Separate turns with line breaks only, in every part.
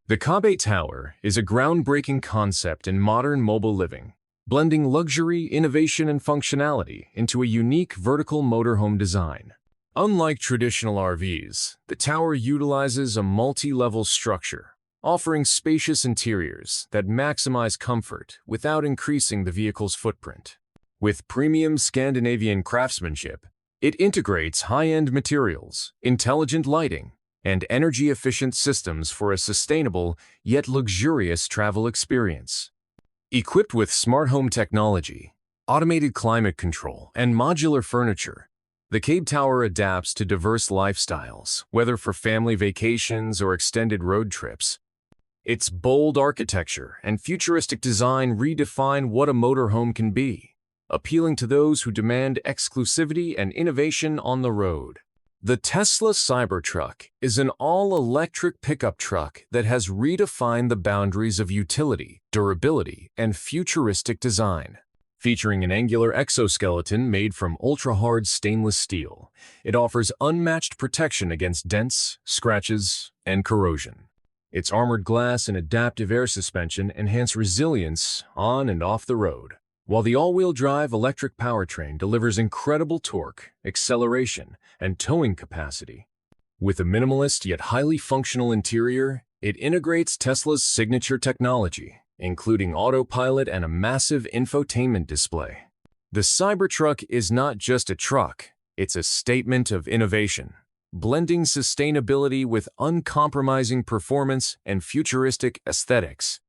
The Kabe Tower is a groundbreaking concept in modern mobile living, blending luxury, innovation, and functionality into a unique vertical motorhome design. Unlike traditional RVs, the tower utilizes a multi-level structure, offering spacious interiors that maximize comfort without increasing the vehicle's footprint. With premium Scandinavian craftsmanship, it integrates high-end materials, intelligent lighting, and energy-efficient systems for a sustainable yet luxurious travel experience. Equipped with smart home technology, automated climate control, and modular furniture, the Kabe Tower adapts to diverse lifestyles, whether for family vacations or extended road trips. Its bold architecture and futuristic design redefine what a motorhome can be, appealing to those who demand exclusivity and innovation on the road. The Tesla CyberTruck is an all-electric pickup truck that has redefined the boundaries of utility, durability, and futuristic design. Featuring an angular exoskeleton made from ultra-hard stainless steel, it offers unmatched protection against dents, scratches, and corrosion. Its armored glass and adaptive air suspension enhance resilience on and off the road, while the all-wheel drive electric powertrain delivers incredible torque, acceleration, and towing capacity. With a minimalist yet highly functional interior, it integrates Tesla's signature technology, including autopilot and a massive infotainment display. The Cybertruck is not just a truck, it's a statement of innovation, blending sustainability with uncompromising performance and futuristic aesthetics.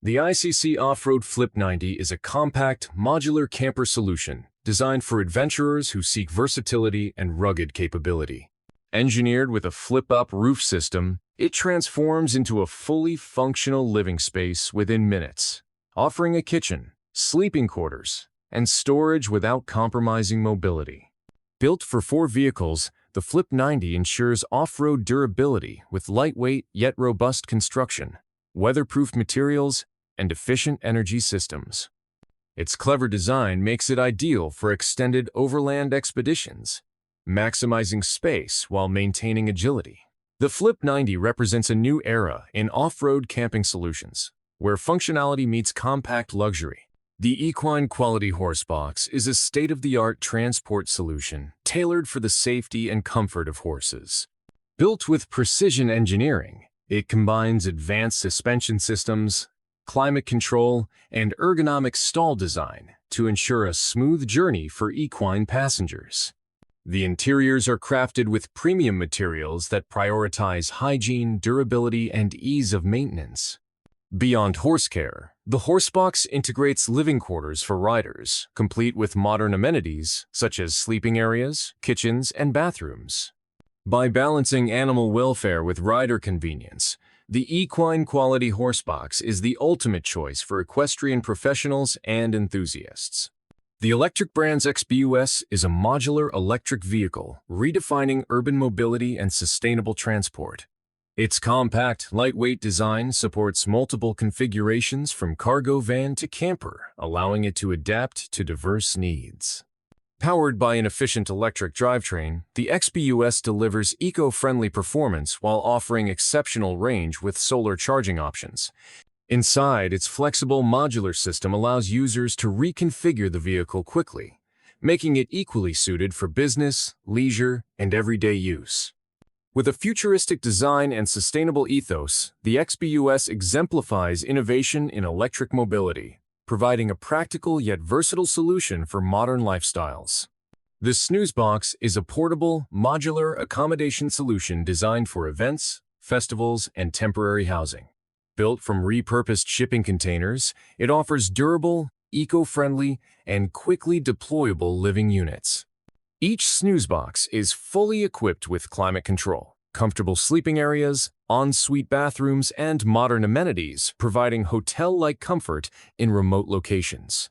The ICC Offroad Flip 90 is a compact, modular camper solution designed for adventurers who seek versatility and rugged capability. Engineered with a flip-up roof system, it transforms into a fully functional living space within minutes, offering a kitchen, sleeping quarters, and storage without compromising mobility. Built for 4 vehicles, the Flip 90 ensures off-road durability with lightweight yet robust construction, weatherproof materials, and efficient energy systems. Its clever design makes it ideal for extended overland expeditions, maximizing space while maintaining agility. The Flip 90 represents a new era in off-road camping solutions, where functionality meets compact luxury. The Equine quality Horsebox is a state-of-the-art transport solution tailored for the safety and comfort of horses. Built with precision engineering, it combines advanced suspension systems, climate control, and ergonomic stall design to ensure a smooth journey for equine passengers. The interiors are crafted with premium materials that prioritize hygiene, durability, and ease of maintenance. Beyond horse care, the Horsebox integrates living quarters for riders, complete with modern amenities such as sleeping areas, kitchens, and bathrooms. By balancing animal welfare with rider convenience, the Equine quality Horsebox is the ultimate choice for equestrian professionals and enthusiasts. The electric brand's XBUS is a modular electric vehicle redefining urban mobility and sustainable transport. Its compact, lightweight design supports multiple configurations from cargo van to camper, allowing it to adapt to diverse needs. Powered by an efficient electric drivetrain, the XBUS delivers eco-friendly performance while offering exceptional range with solar charging options. Inside, its flexible modular system allows users to reconfigure the vehicle quickly, making it equally suited for business, leisure, and everyday use. With a futuristic design and sustainable ethos, the XBUS exemplifies innovation in electric mobility, providing a practical yet versatile solution for modern lifestyles. The Snoozebox is a portable, modular accommodation solution designed for events, festivals, and temporary housing. Built from repurposed shipping containers, it offers durable, eco-friendly, and quickly deployable living units. Each Snoozebox is fully equipped with climate control, comfortable sleeping areas, en-suite bathrooms, and modern amenities, providing hotel-like comfort in remote locations.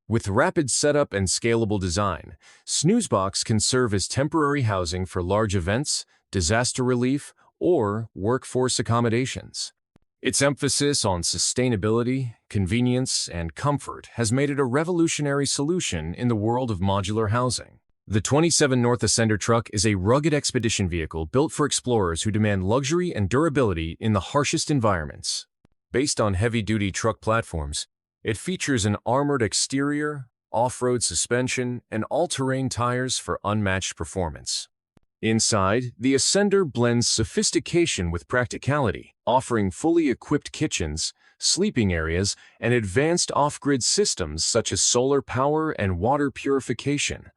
With rapid setup and scalable design, Snoozebox can serve as temporary housing for large events, disaster relief, or workforce accommodations. Its emphasis on sustainability, convenience, and comfort has made it a revolutionary solution in the world of modular housing. The 27 North Ascender truck is a rugged expedition vehicle built for explorers who demand luxury and durability in the harshest environments. Based on heavy-duty truck platforms, it features an armored exterior, off-road suspension, and all-terrain tires for unmatched performance. Inside, the Ascender blends sophistication with practicality, offering fully equipped kitchens, sleeping areas, and advanced off-grid systems such as solar power and water purification.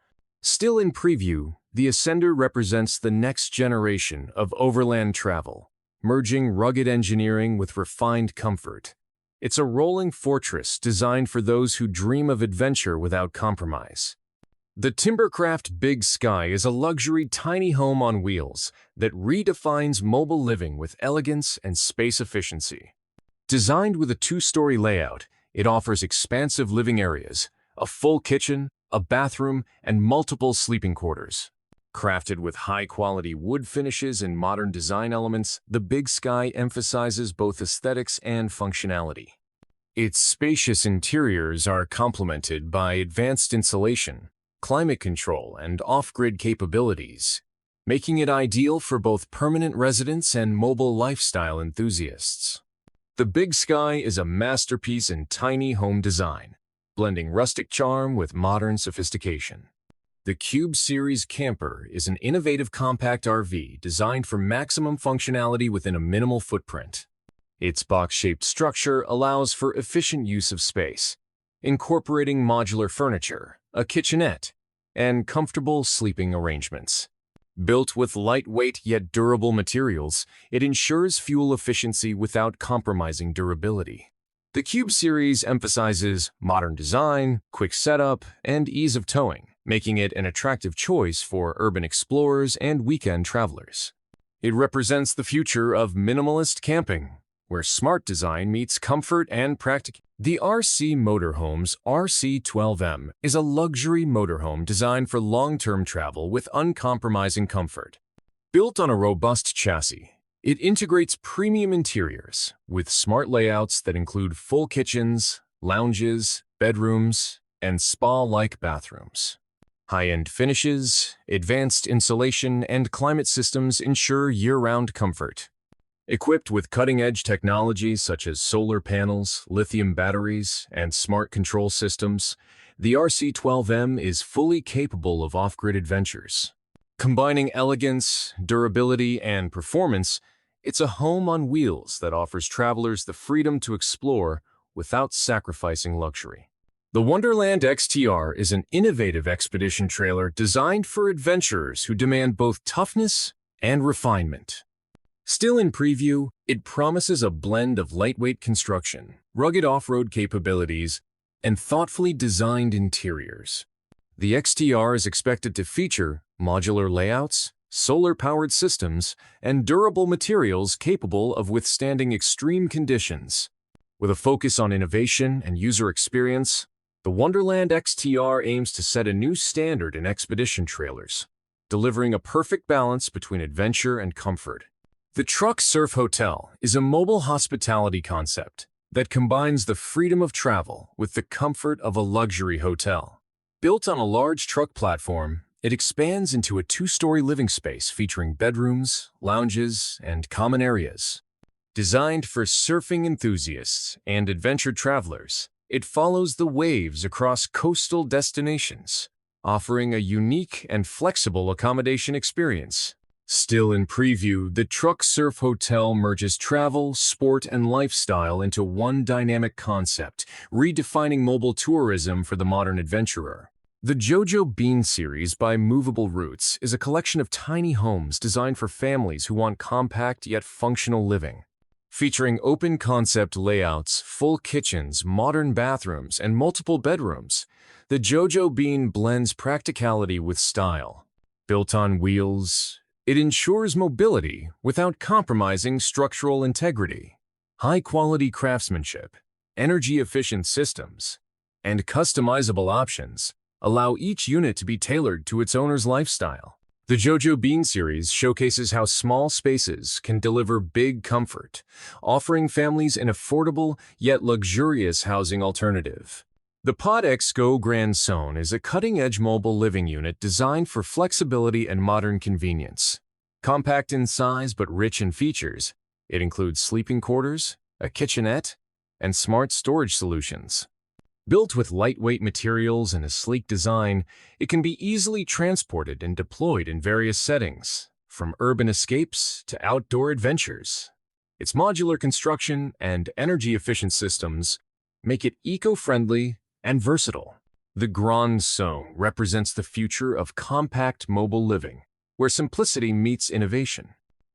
Still in preview, the Ascender represents the next generation of overland travel, merging rugged engineering with refined comfort. It's a rolling fortress designed for those who dream of adventure without compromise. The Timbercraft Big Sky is a luxury tiny home on wheels that redefines mobile living with elegance and space efficiency. Designed with a two-story layout, it offers expansive living areas, a full kitchen, a bathroom, and multiple sleeping quarters. Crafted with high-quality wood finishes and modern design elements, the Big Sky emphasizes both aesthetics and functionality. Its spacious interiors are complemented by advanced insulation, climate control, and off-grid capabilities, making it ideal for both permanent residents and mobile lifestyle enthusiasts. The Big Sky is a masterpiece in tiny home design, blending rustic charm with modern sophistication. The Cube Series Camper is an innovative compact RV designed for maximum functionality within a minimal footprint. Its box-shaped structure allows for efficient use of space, incorporating modular furniture, a kitchenette, and comfortable sleeping arrangements. Built with lightweight yet durable materials, it ensures fuel efficiency without compromising durability. The Cube Series emphasizes modern design, quick setup, and ease of towing, making it an attractive choice for urban explorers and weekend travelers. It represents the future of minimalist camping, where smart design meets comfort and practicality. The RC Motorhome's RC12M is a luxury motorhome designed for long-term travel with uncompromising comfort. Built on a robust chassis, it integrates premium interiors with smart layouts that include full kitchens, lounges, bedrooms, and spa-like bathrooms. High-end finishes, advanced insulation, and climate systems ensure year-round comfort. Equipped with cutting-edge technologies such as solar panels, lithium batteries, and smart control systems, the RC12M is fully capable of off-grid adventures. Combining elegance, durability, and performance, it's a home on wheels that offers travelers the freedom to explore without sacrificing luxury. The Wonderland XTR is an innovative expedition trailer designed for adventurers who demand both toughness and refinement. Still in preview, it promises a blend of lightweight construction, rugged off-road capabilities, and thoughtfully designed interiors. The XTR is expected to feature modular layouts, solar-powered systems, and durable materials capable of withstanding extreme conditions. With a focus on innovation and user experience, the Wonderland XTR aims to set a new standard in expedition trailers, delivering a perfect balance between adventure and comfort. The Truck Surf Hotel is a mobile hospitality concept that combines the freedom of travel with the comfort of a luxury hotel. Built on a large truck platform, it expands into a two-story living space featuring bedrooms, lounges, and common areas. Designed for surfing enthusiasts and adventure travelers, it follows the waves across coastal destinations, offering a unique and flexible accommodation experience. Still in preview, the Truck Surf Hotel merges travel, sport, and lifestyle into one dynamic concept, redefining mobile tourism for the modern adventurer. The JoJo Bean series by Movable Roots is a collection of tiny homes designed for families who want compact yet functional living. Featuring open-concept layouts, full kitchens, modern bathrooms, and multiple bedrooms, the JoJo Bean blends practicality with style. Built on wheels, it ensures mobility without compromising structural integrity. High-quality craftsmanship, energy-efficient systems, and customizable options allow each unit to be tailored to its owner's lifestyle. The JoJo Bean series showcases how small spaces can deliver big comfort, offering families an affordable yet luxurious housing alternative. The Pod X Go Grand Zone is a cutting-edge mobile living unit designed for flexibility and modern convenience. Compact in size but rich in features, it includes sleeping quarters, a kitchenette, and smart storage solutions. Built with lightweight materials and a sleek design, it can be easily transported and deployed in various settings, from urban escapes to outdoor adventures. Its modular construction and energy-efficient systems make it eco-friendly and versatile. The Grand Zone represents the future of compact mobile living, where simplicity meets innovation.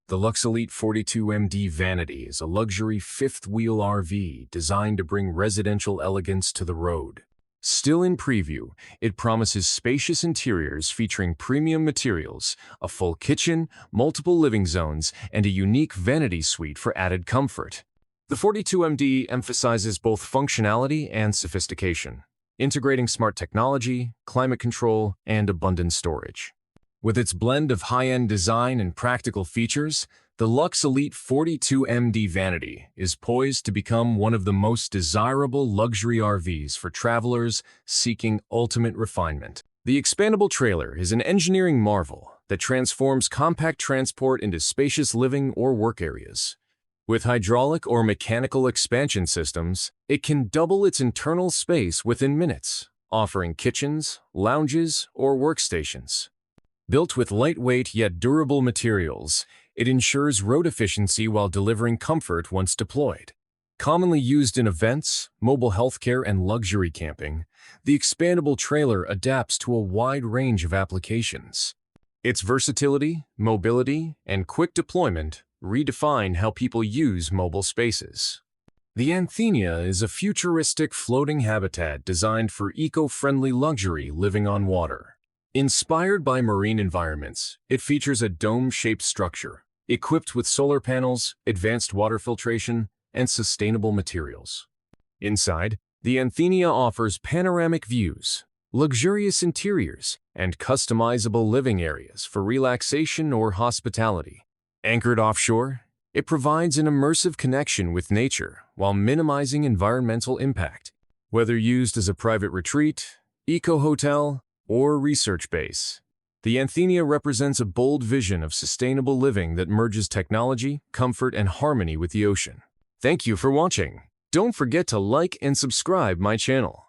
The Lux Elite 42MD Vanity is a luxury fifth-wheel RV designed to bring residential elegance to the road. Still in preview, it promises spacious interiors featuring premium materials, a full kitchen, multiple living zones, and a unique vanity suite for added comfort. The 42MD emphasizes both functionality and sophistication, integrating smart technology, climate control, and abundant storage. With its blend of high-end design and practical features, the Lux Elite 42MD Vanity is poised to become one of the most desirable luxury RVs for travelers seeking ultimate refinement. The expandable trailer is an engineering marvel that transforms compact transport into spacious living or work areas. With hydraulic or mechanical expansion systems, it can double its internal space within minutes, offering kitchens, lounges, or workstations. Built with lightweight yet durable materials, it ensures road efficiency while delivering comfort once deployed. Commonly used in events, mobile healthcare, and luxury camping, the expandable trailer adapts to a wide range of applications. Its versatility, mobility, and quick deployment redefine how people use mobile spaces. The Anthenia is a futuristic floating habitat designed for eco-friendly luxury living on water. Inspired by marine environments, it features a dome-shaped structure, equipped with solar panels, advanced water filtration, and sustainable materials. Inside, the Anthenia offers panoramic views, luxurious interiors, and customizable living areas for relaxation or hospitality. Anchored offshore, it provides an immersive connection with nature while minimizing environmental impact. Whether used as a private retreat, eco-hotel, or research base, the Anthenia represents a bold vision of sustainable living that merges technology, comfort, and harmony with the ocean. Thank you for watching. Don't forget to like and subscribe my channel.